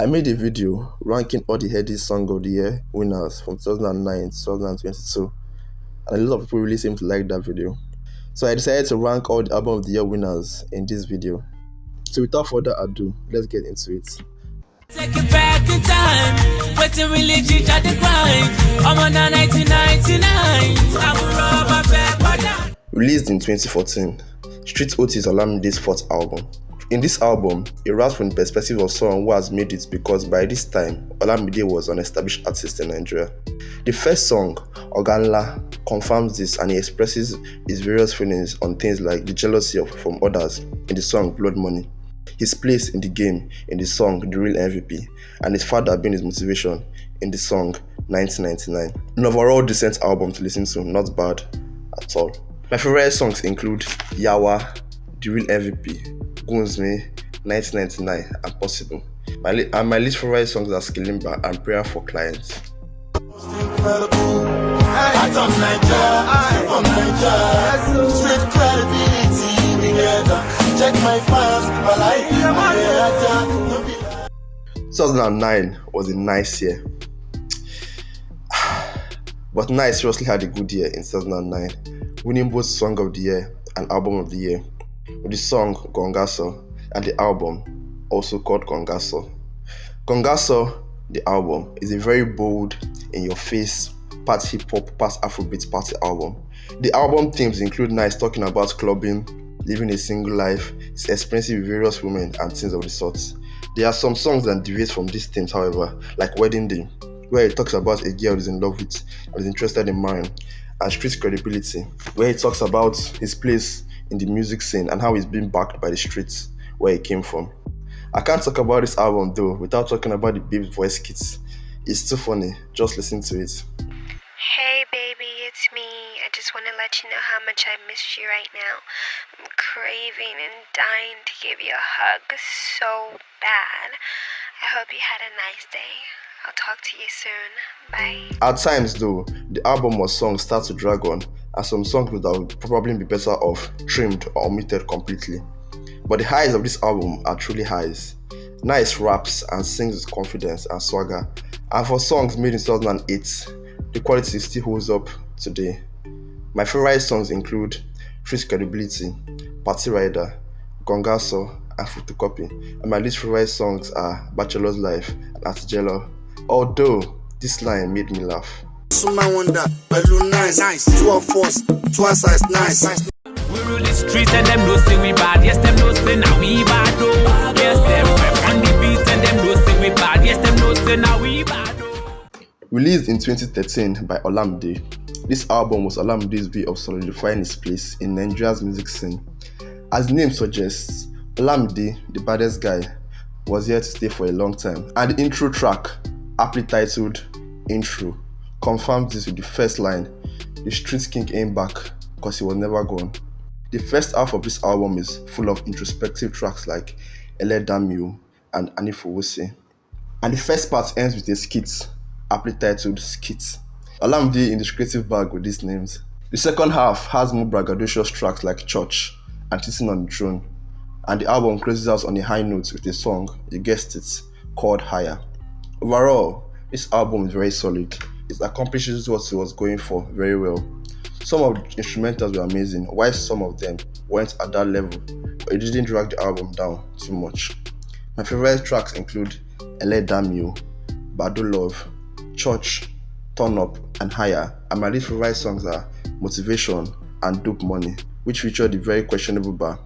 I made a video ranking all the Headies Song of the Year winners from 2009 to 2022, and a lot of people really seem to like that video. So I decided to rank all the Album of the Year winners in this video. So without further ado, let's get into it. Take it back in time, waiting really at the grind. I'm on 1999, Released in 2014, Street OT is Olamide's fourth album. In this album, he raps from the perspective of someone who has made it because by this time, Olamide was an established artist in Nigeria. The first song, Oganla, confirms this and he expresses his various feelings on things like the jealousy from others in the song Blood Money, his place in the game in the song The Real MVP, and his father being his motivation in the song 1999. An overall decent album to listen to, not bad at all. My favorite songs include Yawa, The Real MVP, Guns Me, 1999, and Possible. My least favorite songs are Skilimba and Prayer for Clients. Check my files, 2009 was a nice year. But Nice seriously had a good year in 2009, winning both Song of the Year and Album of the Year, with the song Gongaso and the album also called Gongaso. Gongaso, the album, is a very bold, in-your-face, part hip-hop, part Afrobeat party album. The album themes include Nice talking about clubbing, living a single life, his experience with various women and things of the sort. There are some songs that deviate from these themes, however, like Wedding Day, where he talks about a girl he's in love with and is interested in marrying, and Street Credibility, where he talks about his place in the music scene and how he's being backed by the streets where he came from. I can't talk about this album though without talking about the babe's voice kits. It's too funny, just listen to it. Hey baby, it's me. I just want to let you know how much I miss you right now. I'm craving and dying to give you a hug so bad. I hope you had a nice day. I'll talk to you soon. Bye. At times though, the album or songs start to drag on, and some songs would probably be better off trimmed or omitted completely. But the highs of this album are truly highs. Nice raps and sings with confidence and swagger, and for songs made in 2008, the quality still holds up today. My favorite songs include Street Credibility, Party Rider, Gongaso, and Photocopy, and my least favorite songs are Bachelor's Life and Artigello, although this line made me laugh. We rule the streets and them no say we bad. Yes, them no say now we bad. Oh. Yes, them rap on the beat and them no say we bad. Yes, them no say now we bad. Oh. Released in 2013 by Olamide, this album was Olamide's way of solidifying his place in Nigeria's music scene. As the name suggests, Olamide, the baddest guy, was here to stay for a long time, and the intro track, aptly titled Intro, confirms this with the first line, "The street king ain't back, cause he was never gone." The first half of this album is full of introspective tracks like Ele Damio and Anifowose, and the first part ends with a skit, aptly titled Skit. Olamide in the creative bag with these names. The second half has more braggadocious tracks like Church and Sitting on the Throne, and the album closes out on a high note with a song, you guessed it, called Higher. Overall, this album is very solid. It accomplishes what it was going for very well. Some of the instrumentals were amazing, while some of them weren't at that level, but it didn't drag the album down too much. My favorite tracks include Ele Damio, Bado Love, Church, Turn Up, and Higher, and my least favorite songs are Motivation and Dope Money, which feature the very questionable bar.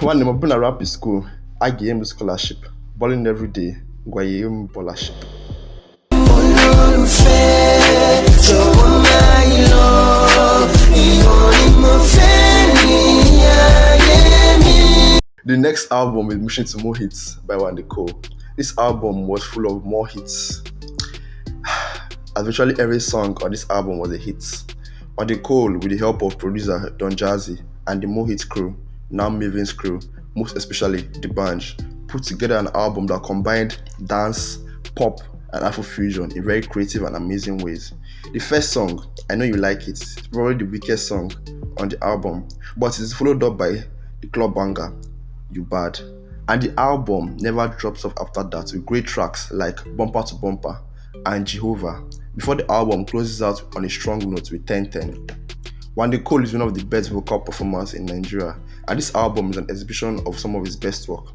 One name of rap is school, I gave him scholarship, balling every day, Guayem Bolaship. The next album is Mushin to Mohits by Wande. This album was full of more hits, as virtually every song on this album was a hit. Wande, with the help of producer Don Jazzy and the Mohits crew, now Maven's crew, most especially the band, put together an album that combined dance, pop, and Afrofusion in very creative and amazing ways. The first song, I Know You Like It, is probably the weakest song on the album, but it is followed up by the club banger, You Bad, And the album never drops off after that with great tracks like Bumper to Bumper and Jehovah, before the album closes out on a strong note with 1010. Wande Cole is one of the best vocal performers in Nigeria, and this album is an exhibition of some of his best work,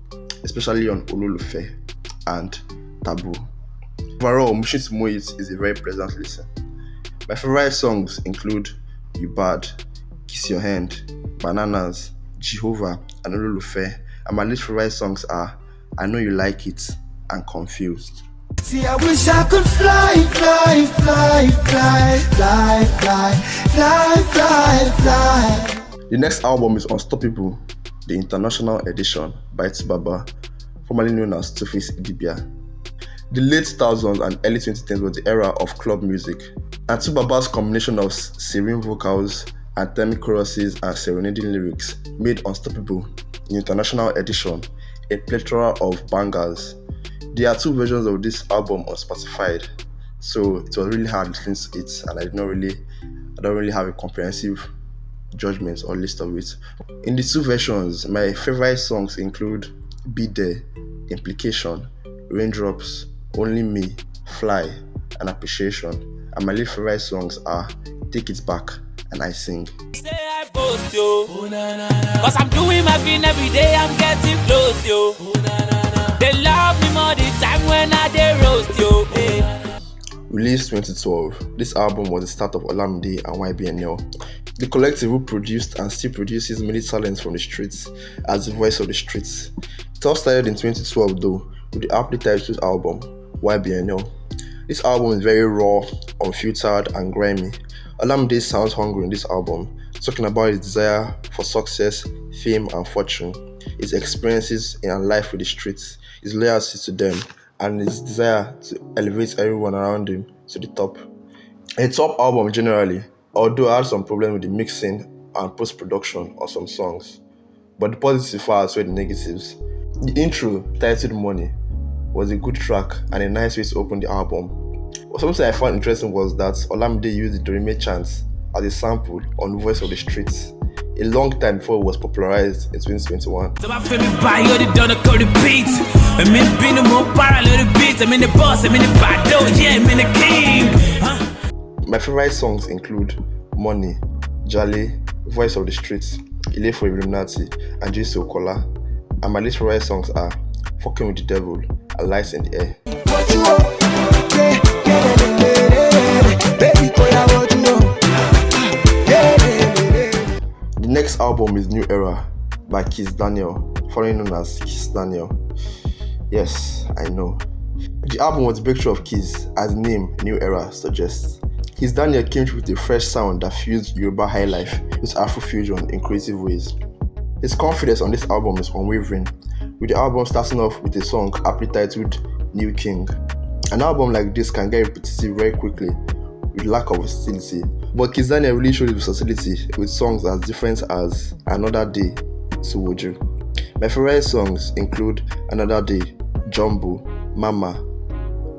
especially on Ololufe and Taboo. Overall, Mushin to Mohits is a very pleasant listen. My favorite songs include You Bad, Kiss Your Hand, Bananas, Jehovah, and Ololufe, and my least favorite songs are I Know You Like It and Confused. See, I wish I could fly, fly, fly, fly, fly, fly, fly, fly, fly. The next album is Unstoppable, the International Edition by Tubaba, formerly known as Two-Face Idibia. The late 2000s and early 2010s was the era of club music, and Tubaba's combination of serene vocals, anthemic choruses, and serenading lyrics made Unstoppable, the International Edition, a plethora of bangers. There are 2 versions of this album on Spotify, so it was really hard listening to it, and I don't really have a comprehensive judgment or list of it. In the 2 versions, my favorite songs include Be There, Implication, Raindrops, Only Me, Fly, and Appreciation, and my least favorite songs are Take It Back and I Sing. Say I boast, yo. Cause I'm doing my thing every day, I'm getting close, yo. They love me more the time when I dey roast, yo. Released 2012, this album was the start of Olamide and YBNL. The collective who produced and still produces many talents from the streets as the voice of the streets. It all started in 2012 though, with the aptly titled album, YBNL. This album is very raw, unfiltered, and grimy. Olamide sounds hungry in this album, talking about his desire for success, fame, and fortune, his experiences in life with the streets, his loyalty to them, and his desire to elevate everyone around him to the top. A top album generally, although I had some problems with the mixing and post-production on some songs, but the positives far outweigh the negatives. The intro, titled Money, was a good track and a nice way to open the album. Something I found interesting was that Olamide used the Dorime chant as a sample on Voice of the Streets, a long time before it was popularized in 2021. So I feel me by you, the donor call the beat. I'm in the beat, more parallel the beat. I'm in the boss, I'm in the battle, yeah, I'm in the king. My favorite songs include Money, Jale, Voice of the Streets, Ile for Illuminati, and J Sokola. And my least favorite songs are Fucking with the Devil and Lights in the Air. The next album is New Era by Kiss Daniel, formerly known as Kiss Daniel. Yes, I know. The album was a breakthrough of Kiss, as the name New Era suggests. Kiss Daniel came with a fresh sound that fused Yoruba highlife with Afrofusion in creative ways. His confidence on this album is unwavering, with the album starting off with a song aptly titled New King. An album like this can get repetitive very quickly with lack of versatility, but Kiss Daniel really showed his versatility with songs as different as Another Day to Woju. My favorite songs include Another Day, Jumbo, Mama,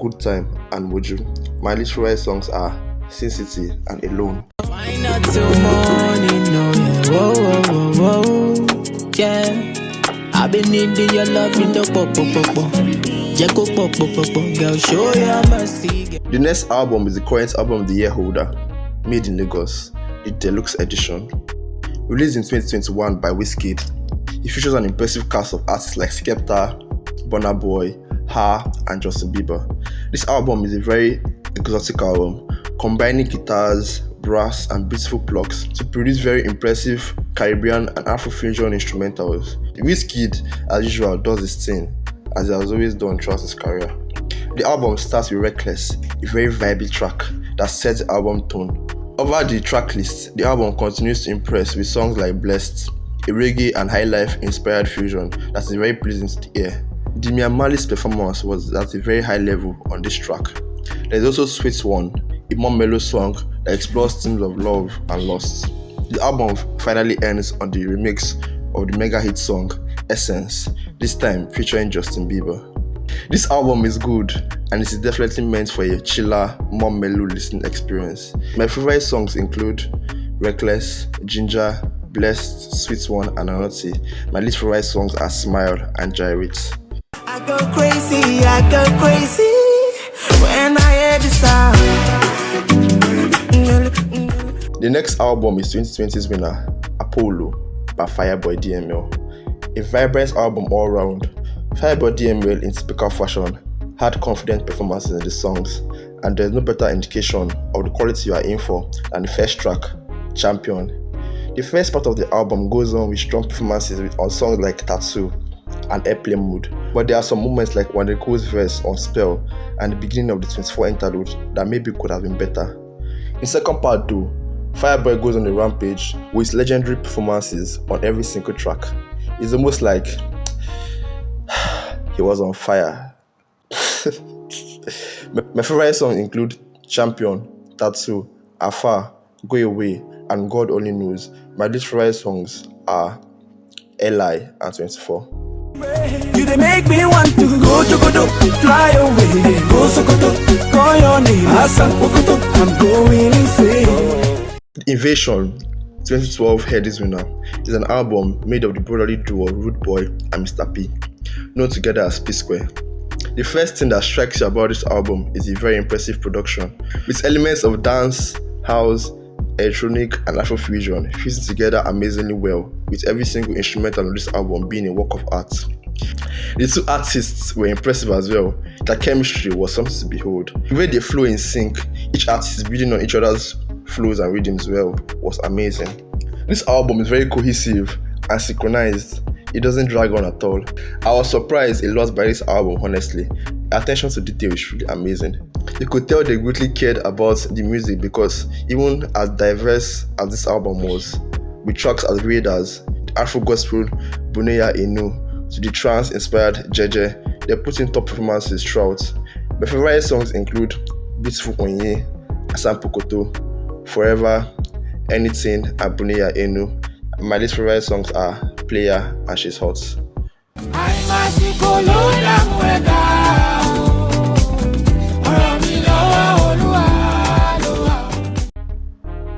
Good Time, and Woju. My least favorite songs are Sin City and Alone. Why not till morning, no, yeah. Whoa, whoa, whoa, whoa, yeah. I've been needing your love in the pop, girl, show your mercy. The next album is the current album of the year holder, Made in Lagos, the deluxe edition. Released in 2021 by Wizkid, it features an impressive cast of artists like Skepta, Burna Boy, Ha, and Justin Bieber. This album is a very exotic album, combining guitars, brass, and beautiful plucks to produce very impressive Caribbean and Afrofusion instrumentals. Wizkid, as usual, does his thing, as he has always done throughout his career. The album starts with Reckless, a very vibey track that sets the album tone. Over the track list, the album continues to impress with songs like Blessed, a reggae and highlife inspired fusion that is very pleasing to the ear. Damian Marley's performance was at a very high level on this track. There is also Sweet One, a more mellow song that explores themes of love and loss. The album finally ends on the remix of the mega hit song Essence, this time featuring Justin Bieber. This album is good and it is definitely meant for a chiller, more mellow listening experience. My favorite songs include Reckless, Ginger, Blessed, Sweet One, and Anoti. My least favorite songs are Smile and Gyrate. I go crazy when I hear the sound. The next album is 2020's winner, Apollo, by Fireboy DML. A vibrant album all round. Fireboy DML, in typical fashion, had confident performances in the songs, and there's no better indication of the quality you are in for than the first track, Champion. The first part of the album goes on with strong performances on songs like Tattoo and Airplane Mode, but there are some moments like Wande's verse on Spell and the beginning of the 24 interlude that maybe could have been better. In second part though, Fireboy goes on a rampage with his legendary performances on every single track. It's almost like he was on fire. My favorite songs include Champion, Tattoo, Afar, Go Away, and God Only Knows. My least favorite songs are Eli and 24. You they make me want to go Jogoto, fly away, go Sokoto, call your name, Hassan Pokoto, I'm going insane. Invasion, 2012 Headies winner, is an album made of the brotherly duo Rude Boy and Mr. P, known together as P Square. The first thing that strikes you about this album is the very impressive production, with elements of dance, house, electronic, and Afrofusion fusing together amazingly well, with every single instrumental on this album being a work of art. The two artists were impressive as well. Their chemistry was something to behold. The way they flow in sync, each artist building on each other's flows and rhythms well, was amazing. This album is very cohesive and synchronized. It doesn't drag on at all. I was surprised a lot by this album, honestly. The attention to detail is really amazing. You could tell they greatly cared about the music because even as diverse as this album was, with tracks as weird as the Afro Gospel Buneya Enu to the trance-inspired Jeje, they put in top performances throughout. My favorite songs include Beautiful Onye, Asan Pokoto, Forever, Anything, and Buneya Enu. My least favorite songs are Player and She's Hot.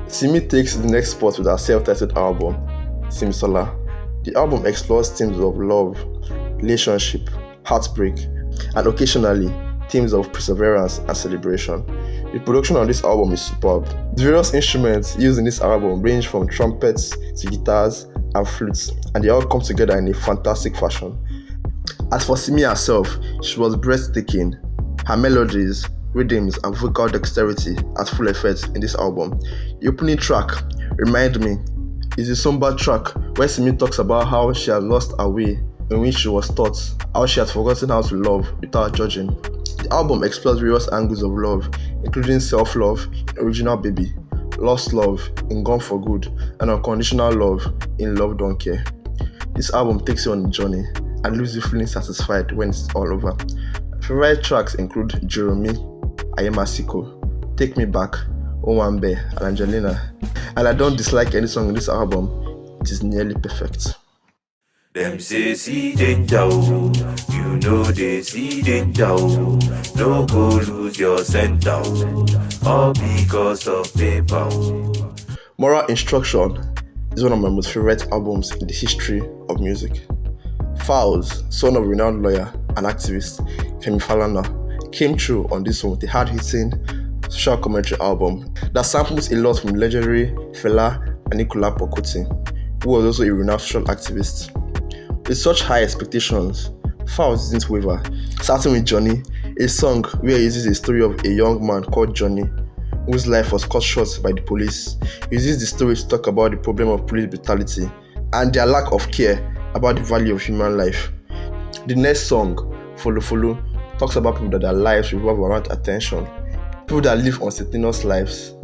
Simi takes the next spot with her self-titled album, Simisola. The album explores themes of love, relationship, heartbreak, and occasionally themes of perseverance and celebration. The production on this album is superb. The various instruments used in this album range from trumpets to guitars and flutes, and they all come together in a fantastic fashion. As for Simi herself, she was breathtaking. Her melodies, rhythms, and vocal dexterity at full effect in this album. The opening track, Remind Me, is a somber track where Simi talks about how she had lost her way in which she was taught, how she had forgotten how to love without judging. The album explores various angles of love, including self-love in Original Baby, lost love in Gone for Good, and unconditional love in Love Don't Care. This album takes you on a journey and leaves you feeling satisfied when it's all over. Favorite tracks include Jeremy, Ayemasiko, Take Me Back, Owambe, and Angelina. And I don't dislike any song in this album. It is nearly perfect. Them say see danger, you know they see danger. No go lose your center, all because of paper. Moral Instruction is one of my most favorite albums in the history of music. Falz, son of a renowned lawyer and activist Femi Falana, came through on this one with a hard-hitting social commentary album that samples a lot from legendary Fela and Anikulapo Kuti, who was also a renowned social activist. With such high expectations, Falz didn't waver, starting with Johnny, a song where he uses a story of a young man called Johnny, whose life was cut short by the police. He uses the story to talk about the problem of police brutality and their lack of care about the value of human life. The next song, Follow Follow, talks about people that their lives revolve around attention, people that live uncertainous lives.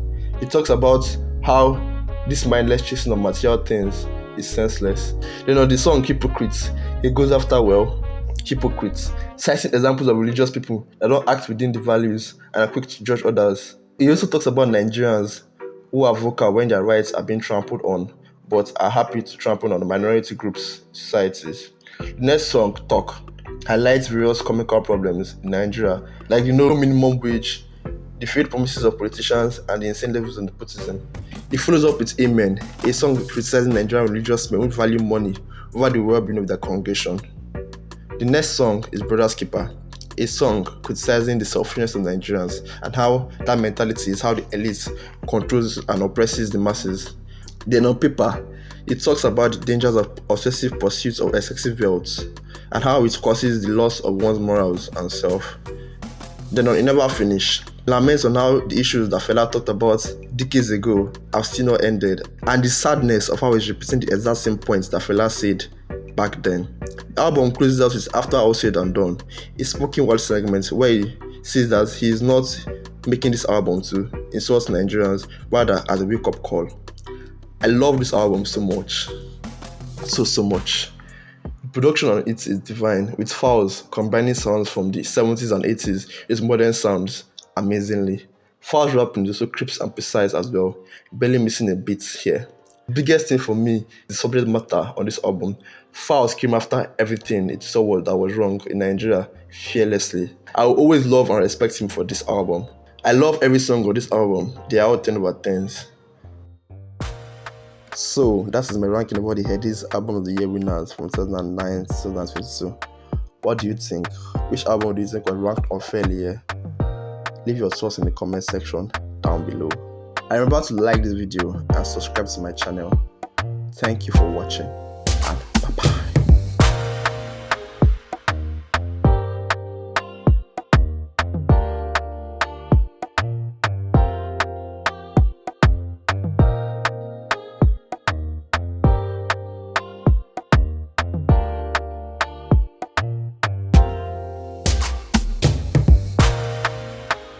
It talks about how this mindless chasing of material things is senseless. Then on the song Hypocrites, it goes after hypocrites, citing examples of religious people that don't act within the values and are quick to judge others. It also talks about Nigerians who are vocal when their rights are being trampled on, but are happy to trample on the minority groups' societies. The next song, Talk, highlights various comical problems in Nigeria, like the no minimum wage, the failed promises of politicians, and the insane levels of nepotism. It follows up with Amen, a song criticizing Nigerian religious men who value money over the well-being of their congregation. The next song is Brother's Keeper, a song criticizing the selfishness of Nigerians and how that mentality is how the elite controls and oppresses the masses. Then on paper, it talks about the dangers of obsessive pursuits of excessive wealth and how it causes the loss of one's morals and self. Then on It Never Finish, laments on how the issues that Fela talked about decades ago have still not ended, and the sadness of how it's repeating the exact same points that Fela said back then. The album closes out with After All Said and Done, a spoken word segment where he says that he is not making this album to insult Nigerians, rather as a wake-up call. I love this album so much. So much. The production on it is divine, with Falz combining sounds from the 70s and 80s with modern sounds amazingly. Falz rapping is also crisp and precise as well, barely missing a beat here. The biggest thing for me is the subject matter on this album. Falz came after everything it saw that was wrong in Nigeria fearlessly. I will always love and respect him for this album. I love every song on this album. They are all 10 over 10s. So that is my ranking about the Headies album of the year winners from 2009 to 2022. What do you think? Which album do you think was ranked unfairly here? Leave your thoughts in the comment section down below. And remember to like this video and subscribe to my channel. Thank you for watching.